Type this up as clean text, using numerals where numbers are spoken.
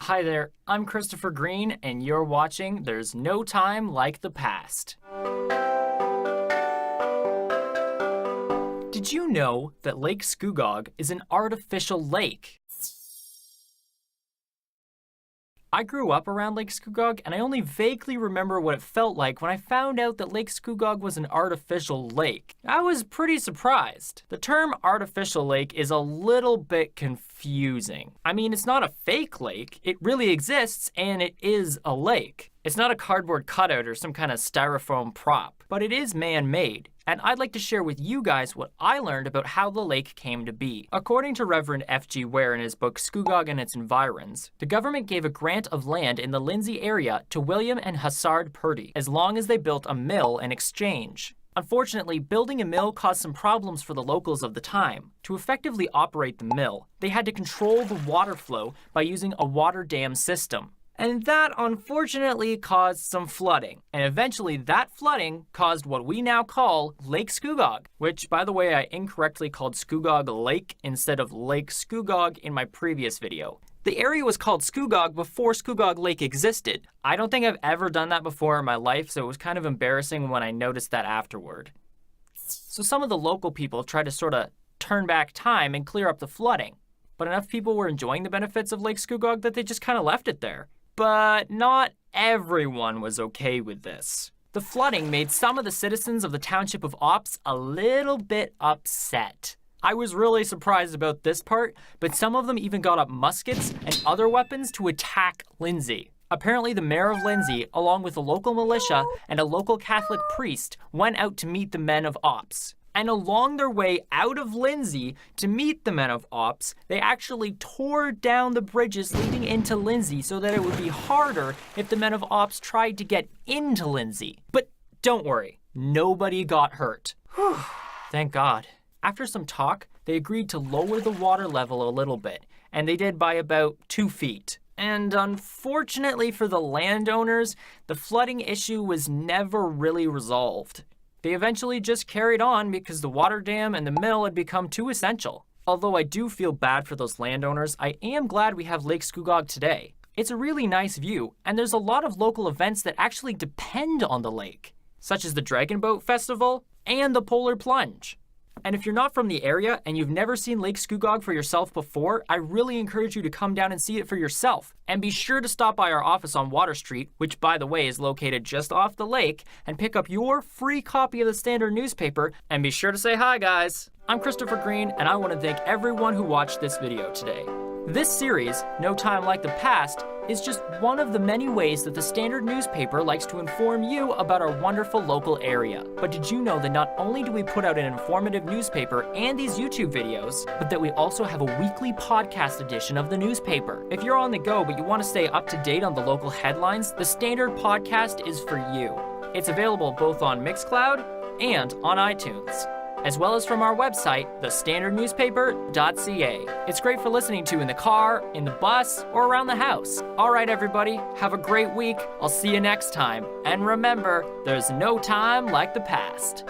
Hi there, I'm Christopher Green, and you're watching There's No Time Like the Past. Did you know that Lake Scugog is an artificial lake? I grew up around Lake Scugog, and I only vaguely remember what it felt like when I found out that Lake Scugog was an artificial lake. I was pretty surprised. The term artificial lake is a little bit confusing. I mean, it's not a fake lake. It really exists, and it is a lake. It's not a cardboard cutout or some kind of styrofoam prop, but it is man-made. And I'd like to share with you guys what I learned about how the lake came to be. According to Reverend F.G. Weir in his book Scugog and its Environs, the government gave a grant of land in the Lindsay area to William and Hassard Purdy, as long as they built a mill in exchange. Unfortunately, building a mill caused some problems for the locals of the time. To effectively operate the mill, they had to control the water flow by using a water dam system. And that unfortunately caused some flooding. And eventually that flooding caused what we now call Lake Scugog, which, by the way, I incorrectly called Scugog Lake instead of Lake Scugog in my previous video. The area was called Scugog before Scugog Lake existed. I don't think I've ever done that before in my life, so it was kind of embarrassing when I noticed that afterward. So some of the local people tried to sort of turn back time and clear up the flooding. But enough people were enjoying the benefits of Lake Scugog that they just kind of left it there. But not everyone was okay with this. The flooding made some of the citizens of the township of Ops a little bit upset. I was really surprised about this part, but some of them even got up muskets and other weapons to attack Lindsay. Apparently the mayor of Lindsay, along with a local militia and a local Catholic priest, went out to meet the men of Ops. And along their way out of Lindsay to meet the men of Ops, they actually tore down the bridges leading into Lindsay so that it would be harder if the men of Ops tried to get into Lindsay. But don't worry, nobody got hurt. Whew, thank God. After some talk, they agreed to lower the water level a little bit, and they did by about 2 feet. And unfortunately for the landowners, the flooding issue was never really resolved. They eventually just carried on because the water dam and the mill had become too essential. Although I do feel bad for those landowners, I am glad we have Lake Scugog today. It's a really nice view, and there's a lot of local events that actually depend on the lake, such as the Dragon Boat Festival and the Polar Plunge. And if you're not from the area and you've never seen Lake Scugog for yourself before, I really encourage you to come down and see it for yourself. And be sure to stop by our office on Water Street, which by the way is located just off the lake, and pick up your free copy of the Standard newspaper, and be sure to say hi, guys. I'm Christopher Green, and I want to thank everyone who watched this video today. This series, No Time Like the Past, is just one of the many ways that the Standard newspaper likes to inform you about our wonderful local area. But did you know that not only do we put out an informative newspaper and these YouTube videos, but that we also have a weekly podcast edition of the newspaper? If you're on the go but you want to stay up to date on the local headlines, the Standard podcast is for you. It's available both on Mixcloud and on iTunes, as well as from our website, thestandardnewspaper.ca. It's great for listening to in the car, in the bus, or around the house. All right, everybody, have a great week. I'll see you next time. And remember, there's no time like the past.